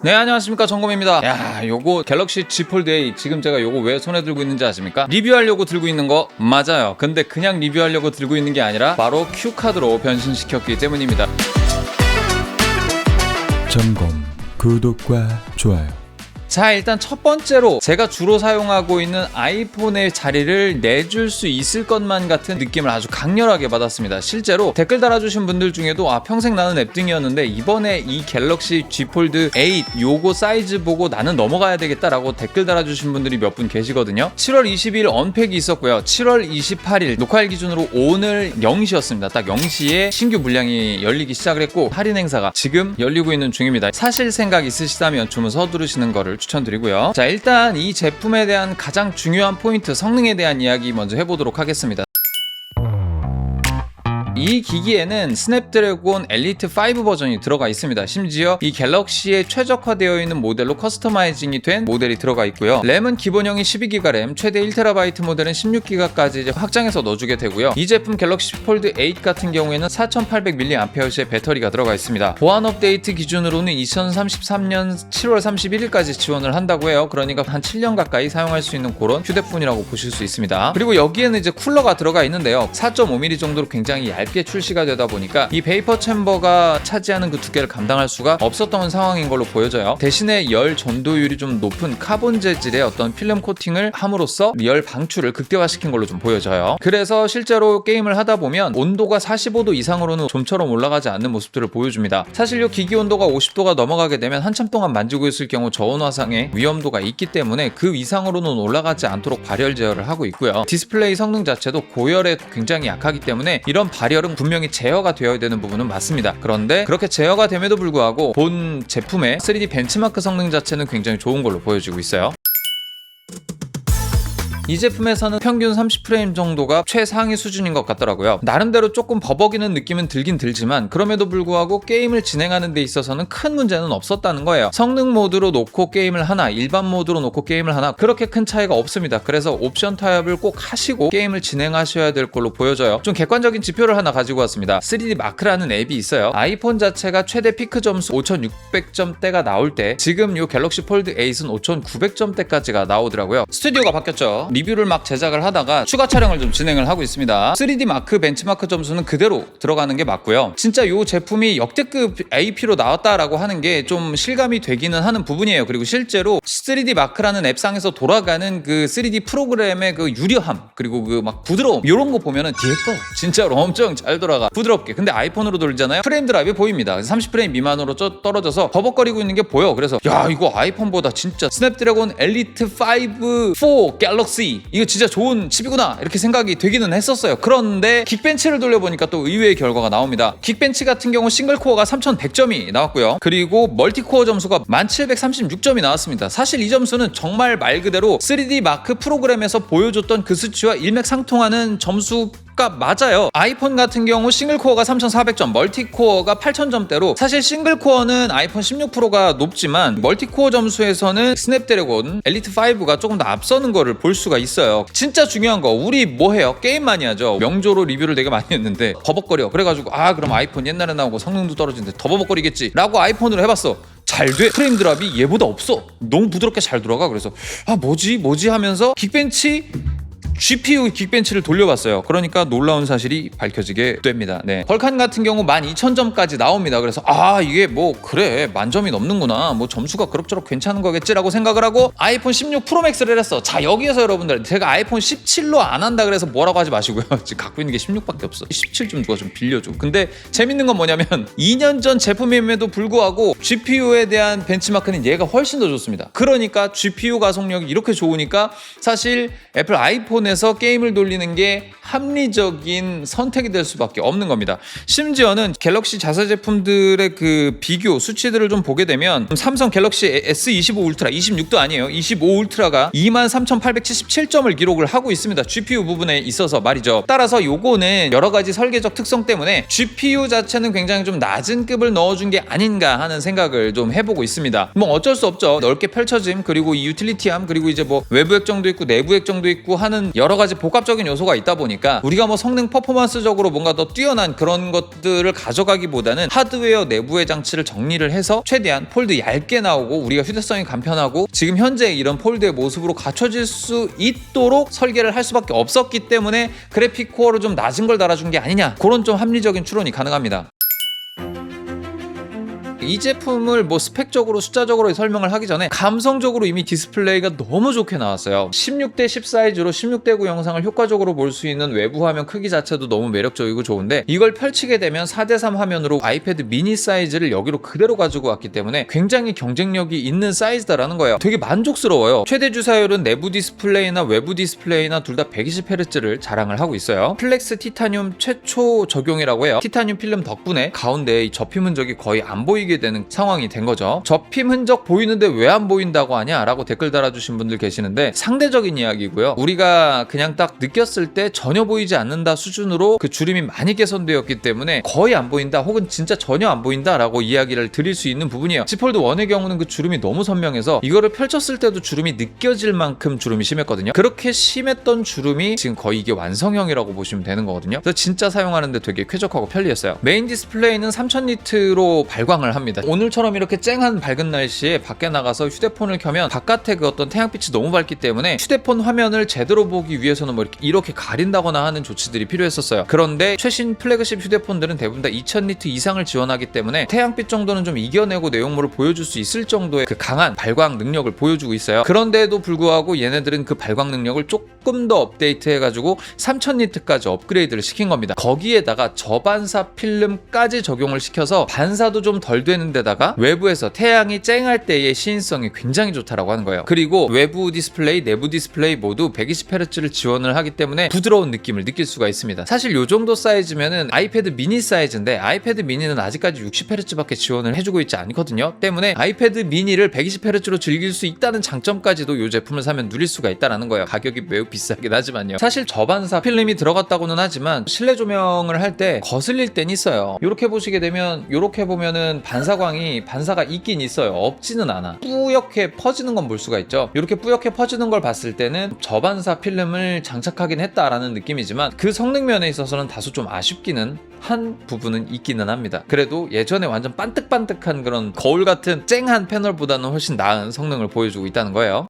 네, 안녕하십니까, 정검입니다. 야, 요거 갤럭시 Z 폴드 8 지금 제가 요거 왜 손에 들고 있는지 아십니까? 리뷰하려고 들고 있는 거 맞아요. 근데 그냥 리뷰하려고 들고 있는 게 아니라 바로 Q카드로 변신시켰기 때문입니다. 점검, 구독과 좋아요. 자, 일단 첫 번째로 제가 주로 사용하고 있는 아이폰의 자리를 내줄 수 있을 것만 같은 느낌을 아주 강렬하게 받았습니다. 실제로 댓글 달아주신 분들 중에도 평생 나는 앱 등이었는데 이번에 이 갤럭시 Z 폴드 8 요거 사이즈 보고 나는 넘어가야 되겠다라고 댓글 달아주신 분들이 몇 분 계시거든요. 7월 20일 언팩이 있었고요. 7월 28일 녹화일 기준으로 오늘 0시였습니다. 딱 0시에 신규 물량이 열리기 시작을 했고 할인 행사가 지금 열리고 있는 중입니다. 사실 생각 있으시다면 주문 서두르시는 거를 추천드리고요. 자, 일단 이 제품에 대한 가장 중요한 포인트, 성능에 대한 이야기 먼저 해보도록 하겠습니다. 이 기기에는 스냅드래곤 엘리트 5 버전이 들어가 있습니다. 심지어 이 갤럭시에 최적화되어 있는 모델로 커스터마이징이 된 모델이 들어가 있고요. 램은 기본형이 12기가 램, 최대 1TB 모델은 16기가까지 이제 확장해서 넣어주게 되고요. 이 제품 갤럭시 폴드 8 같은 경우에는 4800mAh의 배터리가 들어가 있습니다. 보안 업데이트 기준으로는 2033년 7월 31일까지 지원을 한다고 해요. 그러니까 한 7년 가까이 사용할 수 있는 그런 휴대폰이라고 보실 수 있습니다. 그리고 여기에는 이제 쿨러가 들어가 있는데요. 4.5mm 정도로 굉장히 얇게 출시가 되다 보니까 이 베이퍼 챔버가 차지하는 그 두께를 감당할 수가 없었던 상황인 걸로 보여져요. 대신에 열 전도율이 좀 높은 카본 재질의 어떤 필름 코팅을 함으로써 열 방출을 극대화시킨 걸로 좀 보여져요. 그래서 실제로 게임을 하다 보면 온도가 45도 이상으로는 좀처럼 올라가지 않는 모습들을 보여줍니다. 사실 이 기기 온도가 50도가 넘어가게 되면 한참 동안 만지고 있을 경우 저온 화상의 위험도가 있기 때문에 그 이상으로는 올라가지 않도록 발열 제어를 하고 있고요. 디스플레이 성능 자체도 고열에 굉장히 약하기 때문에 이런 발열은 분명히 제어가 되어야 되는 부분은 맞습니다. 그런데 그렇게 제어가 됨에도 불구하고 본 제품의 3D 벤치마크 성능 자체는 굉장히 좋은 걸로 보여지고 있어요. 이 제품에서는 평균 30프레임 정도가 최상위 수준인 것 같더라고요. 나름대로 조금 버벅이는 느낌은 들긴 들지만 그럼에도 불구하고 게임을 진행하는 데 있어서는 큰 문제는 없었다는 거예요. 성능 모드로 놓고 게임을 하나, 일반 모드로 놓고 게임을 하나, 그렇게 큰 차이가 없습니다. 그래서 옵션 타협을 꼭 하시고 게임을 진행하셔야 될 걸로 보여져요. 좀 객관적인 지표를 하나 가지고 왔습니다. 3D 마크라는 앱이 있어요. 아이폰 자체가 최대 피크 점수 5600점대가 나올 때 지금 이 갤럭시 폴드 8은 5900점대까지가 나오더라고요. 스튜디오가 바뀌었죠. 리뷰를 막 제작을 하다가 추가 촬영을 좀 진행을 하고 있습니다. 3D 마크 벤치마크 점수는 그대로 들어가는 게 맞고요. 진짜 이 제품이 역대급 AP로 나왔다라고 하는 게 좀 실감이 되기는 하는 부분이에요. 그리고 실제로 3D 마크라는 앱상에서 돌아가는 그 3D 프로그램의 그 유려함, 그리고 그 막 부드러움, 이런 거 보면은 뒤에 거 진짜로 엄청 잘 돌아가, 부드럽게. 근데 아이폰으로 돌잖아요. 프레임 드랍이 보입니다. 30프레임 미만으로 떨어져서 버벅거리고 있는 게 보여. 그래서 야, 이거 아이폰보다 진짜 스냅드래곤 엘리트 5 4 갤럭시 이거 진짜 좋은 칩이구나 이렇게 생각이 되기는 했었어요. 그런데 긱벤치를 돌려보니까 또 의외의 결과가 나옵니다. 긱벤치 같은 경우 싱글코어가 3100점이 나왔고요. 그리고 멀티코어 점수가 1736점이 나왔습니다. 사실 이 점수는 정말 말 그대로 3D 마크 프로그램에서 보여줬던 그 수치와 일맥상통하는 점수 맞아요. 아이폰 같은 경우 싱글코어가 3400점, 멀티코어가 8000점대로 사실 싱글코어는 아이폰 16 프로가 높지만 멀티코어 점수에서는 스냅드래곤 엘리트 5가 조금 더 앞서는 거를 볼 수가 있어요. 진짜 중요한 거, 우리 뭐 해요? 게임 많이 하죠. 명조로 리뷰를 되게 많이 했는데 버벅거려. 그래가지고 그럼 아이폰 옛날에 나오고 성능도 떨어지는데 더 버벅거리겠지 라고 아이폰으로 해봤어. 잘 돼. 프레임 드랍이 얘보다 없어. 너무 부드럽게 잘 돌아가. 그래서 뭐지 하면서 긱벤치 GPU 긱벤치를 돌려봤어요. 그러니까 놀라운 사실이 밝혀지게 됩니다. 네. 벌칸 같은 경우 12000점까지 나옵니다. 그래서 이게 그래 만점이 넘는구나, 점수가 그럭저럭 괜찮은 거겠지라고 생각을 하고 아이폰 16 프로맥스를 했어. 자, 여기에서 여러분들, 제가 아이폰 17로 안 한다 그래서 뭐라고 하지 마시고요. 지금 갖고 있는 게 16밖에 없어. 17 좀 누가 좀 빌려줘. 근데 재밌는 건 뭐냐면 2년 전 제품임에도 불구하고 GPU에 대한 벤치마크는 얘가 훨씬 더 좋습니다. 그러니까 GPU 가속력이 이렇게 좋으니까 사실 애플 아이폰에서 게임을 돌리는 게 합리적인 선택이 될 수밖에 없는 겁니다. 심지어는 갤럭시 자사 제품들의 그 비교 수치들을 좀 보게 되면 삼성 갤럭시 S25 울트라 26도 아니에요. 25 울트라가 23877점을 기록을 하고 있습니다. GPU 부분에 있어서 말이죠. 따라서 요거는 여러 가지 설계적 특성 때문에 GPU 자체는 굉장히 좀 낮은 급을 넣어준 게 아닌가 하는 생각을 좀 해보고 있습니다. 어쩔 수 없죠. 넓게 펼쳐짐, 그리고 이 유틸리티함, 그리고 이제 외부 액정도 있고 내부 액정도 있고 하는 여러 가지 복합적인 요소가 있다 보니까 우리가 뭐 성능 퍼포먼스적으로 뭔가 더 뛰어난 그런 것들을 가져가기보다는 하드웨어 내부의 장치를 정리를 해서 최대한 폴드 얇게 나오고 우리가 휴대성이 간편하고 지금 현재 이런 폴드의 모습으로 갖춰질 수 있도록 설계를 할 수밖에 없었기 때문에 그래픽 코어를 좀 낮은 걸 달아준 게 아니냐, 그런 좀 합리적인 추론이 가능합니다. 이 제품을 뭐 스펙적으로 숫자적으로 설명을 하기 전에 감성적으로 이미 디스플레이가 너무 좋게 나왔어요. 16:10 사이즈로 16:9 영상을 효과적으로 볼 수 있는 외부 화면 크기 자체도 너무 매력적이고 좋은데, 이걸 펼치게 되면 4:3 화면으로 아이패드 미니 사이즈를 여기로 그대로 가지고 왔기 때문에 굉장히 경쟁력이 있는 사이즈다라는 거예요. 되게 만족스러워요. 최대 주사율은 내부 디스플레이나 외부 디스플레이나 둘 다 120Hz를 자랑을 하고 있어요. 플렉스 티타늄 최초 적용이라고 해요. 티타늄 필름 덕분에 가운데 이 접힘 흔적이 거의 안 보이게 되는 상황이 된 거죠. 접힘 흔적 보이는데 왜 안 보인다고 하냐 라고 댓글 달아주신 분들 계시는데, 상대적인 이야기고요. 우리가 그냥 딱 느꼈을 때 전혀 보이지 않는다 수준으로 그 주름이 많이 개선되었기 때문에 거의 안 보인다 혹은 진짜 전혀 안 보인다 라고 이야기를 드릴 수 있는 부분이에요. Z 폴드 1의 경우는 그 주름이 너무 선명해서 이거를 펼쳤을 때도 주름이 느껴질 만큼 주름이 심했거든요. 그렇게 심했던 주름이 지금 거의 이게 완성형이라고 보시면 되는 거거든요. 그래서 진짜 사용하는데 되게 쾌적하고 편리했어요. 메인 디스플레이는 3000니트로 발광을 합니다. 오늘처럼 이렇게 쨍한 밝은 날씨에 밖에 나가서 휴대폰을 켜면 바깥에 그 어떤 태양빛이 너무 밝기 때문에 휴대폰 화면을 제대로 보기 위해서는 뭐 이렇게 가린다거나 하는 조치들이 필요했었어요. 그런데 최신 플래그십 휴대폰들은 대부분 다 2000니트 이상을 지원하기 때문에 태양빛 정도는 좀 이겨내고 내용물을 보여줄 수 있을 정도의 그 강한 발광 능력을 보여주고 있어요. 그런데도 불구하고 얘네들은 그 발광 능력을 조금 더 업데이트해가지고 3000니트까지 업그레이드를 시킨 겁니다. 거기에다가 저반사 필름까지 적용을 시켜서 반사도 좀 덜 되는 데다가 외부에서 태양이 쨍할 때의 시인성이 굉장히 좋다라고 하는 거예요. 그리고 외부 디스플레이, 내부 디스플레이 모두 120Hz를 지원을 하기 때문에 부드러운 느낌을 느낄 수가 있습니다. 사실 이 정도 사이즈면은 아이패드 미니 사이즈인데, 아이패드 미니는 아직까지 60Hz밖에 지원을 해주고 있지 않거든요. 때문에 아이패드 미니를 120Hz로 즐길 수 있다는 장점까지도 이 제품을 사면 누릴 수가 있다라는 거예요. 가격이 매우 비싸긴 하지만요. 사실 저반사 필름이 들어갔다고는 하지만 실내 조명을 할 때 거슬릴 땐 있어요. 이렇게 보시게 되면, 이렇게 보면은 반사가 있긴 있어요. 없지는 않아. 뿌옇게 퍼지는 건 볼 수가 있죠. 이렇게 뿌옇게 퍼지는 걸 봤을 때는 저반사 필름을 장착하긴 했다라는 느낌이지만 그 성능 면에 있어서는 다소 좀 아쉽기는 한 부분은 있기는 합니다. 그래도 예전에 완전 반뜩반뜩한 그런 거울 같은 쨍한 패널보다는 훨씬 나은 성능을 보여주고 있다는 거예요.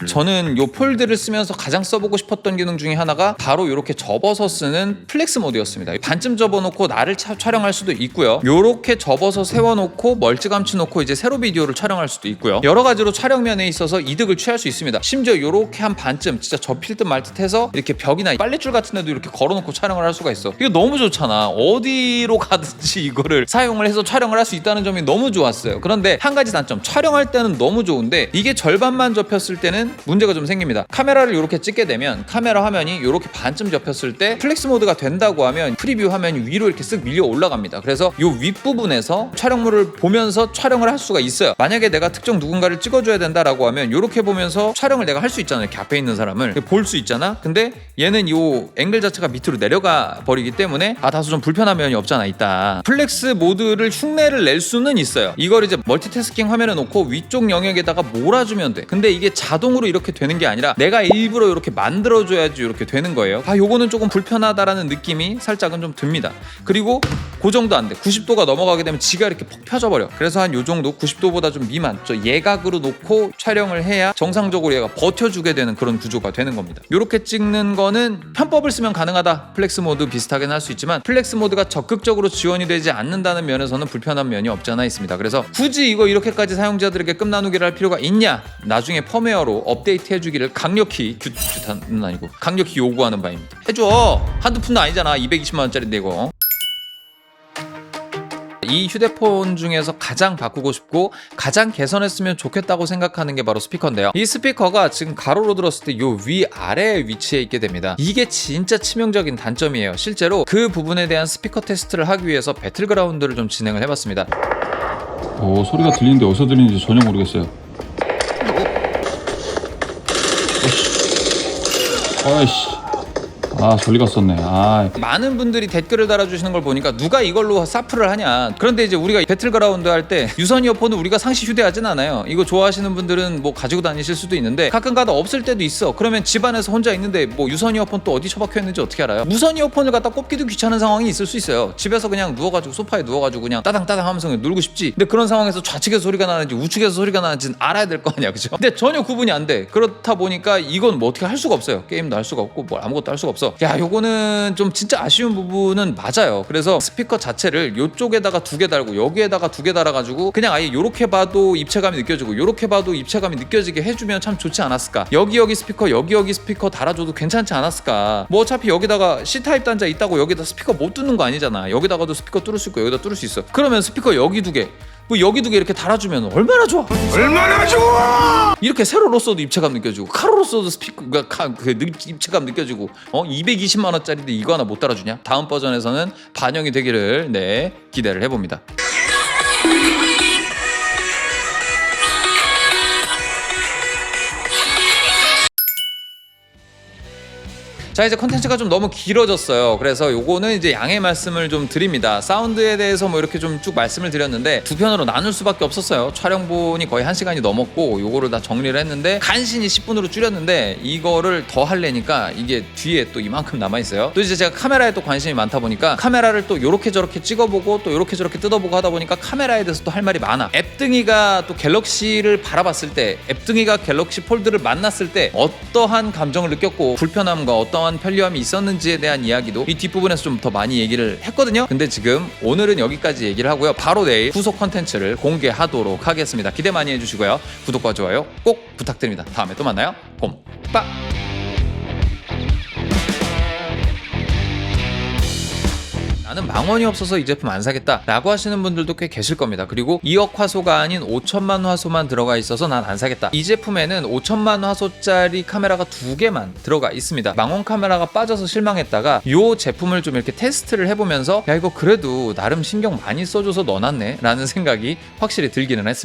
저는 요 폴드를 쓰면서 가장 써보고 싶었던 기능 중에 하나가 바로 이렇게 접어서 쓰는 플렉스 모드였습니다. 반쯤 접어놓고 나를 촬영할 수도 있고요. 요렇게 접어서 세워놓고 멀찌감치 놓고 이제 세로 비디오를 촬영할 수도 있고요. 여러 가지로 촬영면에 있어서 이득을 취할 수 있습니다. 심지어 요렇게 한 반쯤 진짜 접힐 듯 말 듯 해서 이렇게 벽이나 빨랫줄 같은 데도 이렇게 걸어놓고 촬영을 할 수가 있어. 이거 너무 좋잖아. 어디로 가든지 이거를 사용을 해서 촬영을 할 수 있다는 점이 너무 좋았어요. 그런데 한 가지 단점, 촬영할 때는 너무 좋은데 이게 절반만 접혔을 때는 문제가 좀 생깁니다. 카메라를 이렇게 찍게 되면 카메라 화면이 이렇게 반쯤 접혔을 때 플렉스 모드가 된다고 하면 프리뷰 화면이 위로 이렇게 쓱 밀려 올라갑니다. 그래서 이 윗부분에서 촬영물을 보면서 촬영을 할 수가 있어요. 만약에 내가 특정 누군가를 찍어줘야 된다라고 하면 이렇게 보면서 촬영을 내가 할 수 있잖아요. 이렇게 앞에 있는 사람을 볼 수 있잖아. 근데 얘는 이 앵글 자체가 밑으로 내려가 버리기 때문에 다소 좀 불편한 면이 없잖아 있다. 플렉스 모드를 흉내를 낼 수는 있어요. 이걸 이제 멀티태스킹 화면에 놓고 위쪽 영역에다가 몰아주면 돼. 근데 이게 자동으로 이렇게 되는 게 아니라 내가 일부러 이렇게 만들어줘야지 이렇게 되는 거예요. 요거는 조금 불편하다라는 느낌이 살짝은 좀 듭니다. 그리고 그 정도 안 돼. 90도가 넘어가게 되면 지가 이렇게 퍽 펴져버려. 그래서 한 요 정도 90도보다 좀 미만 예각으로 놓고 촬영을 해야 정상적으로 얘가 버텨주게 되는 그런 구조가 되는 겁니다. 이렇게 찍는 거는 편법을 쓰면 가능하다. 플렉스 모드 비슷하게는 할 수 있지만 플렉스 모드가 적극적으로 지원이 되지 않는다는 면에서는 불편한 면이 없지 않아 있습니다. 그래서 굳이 이거 이렇게까지 사용자들에게 끝 나누기를 할 필요가 있냐? 나중에 펌웨어로 업데이트 해주기를 강력히 규탄은 아니고 강력히 요구하는 바입니다. 해줘. 한두 푼도 아니잖아. 220만원짜리인데 이거. 이 휴대폰 중에서 가장 바꾸고 싶고 가장 개선했으면 좋겠다고 생각하는 게 바로 스피커인데요. 이 스피커가 지금 가로로 들었을 때 요 위아래에 위치해 있게 됩니다. 이게 진짜 치명적인 단점이에요. 실제로 그 부분에 대한 스피커 테스트를 하기 위해서 배틀그라운드를 좀 진행을 해봤습니다. 소리가 들리는데 어디서 들리는지 전혀 모르겠어요. 아이씨. 아 저리 갔었네. 아 많은 분들이 댓글을 달아주시는 걸 보니까 누가 이걸로 사프를 하냐. 그런데 이제 우리가 배틀그라운드 할 때 유선 이어폰은 우리가 상시 휴대하진 않아요. 이거 좋아하시는 분들은 뭐 가지고 다니실 수도 있는데 가끔가다 없을 때도 있어. 그러면 집안에서 혼자 있는데 뭐 유선 이어폰 또 어디 처박혀 있는지 어떻게 알아요? 무선 이어폰을 갖다 꼽기도 귀찮은 상황이 있을 수 있어요. 집에서 그냥 누워가지고 소파에 누워가지고 그냥 따당따당 하면서 그냥 놀고 싶지. 근데 그런 상황에서 좌측에서 소리가 나는지 우측에서 소리가 나는지는 알아야 될 거 아니야, 그죠? 근데 전혀 구분이 안 돼. 그렇다 보니까 이건 뭐 어떻게 할 수가 없어요. 게임도 할 수가 없고 뭐 아무것도 할 수가 없어. 야, 요거는 좀 진짜 아쉬운 부분은 맞아요. 그래서 스피커 자체를 요쪽에다가 2개 달고 여기에다가 2개 달아가지고 그냥 아예 요렇게 봐도 입체감이 느껴지고 요렇게 봐도 입체감이 느껴지게 해주면 참 좋지 않았을까. 여기 스피커 여기 스피커 달아줘도 괜찮지 않았을까. 뭐 어차피 여기다가 C타입 단자 있다고 여기다 스피커 못 뚫는 거 아니잖아. 여기다가도 스피커 뚫을 수 있고 여기다 뚫을 수 있어. 그러면 스피커 여기 2개 뭐 여기 2개 이렇게 달아주면 얼마나 좋아. 얼마나 좋아. 이렇게 세로로 써도 입체감 느껴지고 가로로 써도 스피커가 입체감 느껴지고 220만 원짜리인데 이거 하나 못 달아주냐. 다음 버전에서는 반영이 되기를 기대를 해봅니다. 자, 이제 컨텐츠가 좀 너무 길어졌어요. 그래서 요거는 이제 양해 말씀을 좀 드립니다. 사운드에 대해서 뭐 이렇게 좀 쭉 말씀을 드렸는데 두 편으로 나눌 수밖에 없었어요. 촬영분이 거의 1시간이 넘었고 요거를 다 정리를 했는데 간신히 10분으로 줄였는데 이거를 더 하려니까 이게 뒤에 또 이만큼 남아있어요. 또 이제 제가 카메라에 또 관심이 많다 보니까 카메라를 또 요렇게 저렇게 찍어보고 또 요렇게 저렇게 뜯어보고 하다 보니까 카메라에 대해서 또 할 말이 많아. 앱등이가 또 갤럭시를 바라봤을 때, 앱등이가 갤럭시 폴드를 만났을 때 어떠한 감정을 느꼈고 불편함과 어떠한 편리함이 있었는지에 대한 이야기도 이 뒷부분에서 좀 더 많이 얘기를 했거든요. 근데 지금 오늘은 여기까지 얘기를 하고요. 바로 내일 후속 컨텐츠를 공개하도록 하겠습니다. 기대 많이 해주시고요. 구독과 좋아요 꼭 부탁드립니다. 다음에 또 만나요. 꼼빠. 나는 망원이 없어서 이 제품 안 사겠다 라고 하시는 분들도 꽤 계실 겁니다. 그리고 2억 화소가 아닌 5천만 화소만 들어가 있어서 난 안 사겠다. 이 제품에는 5천만 화소짜리 카메라가 2개만 들어가 있습니다. 망원 카메라가 빠져서 실망했다가 이 제품을 좀 이렇게 테스트를 해보면서 야, 이거 그래도 나름 신경 많이 써줘서 넣어놨네 라는 생각이 확실히 들기는 했습니다.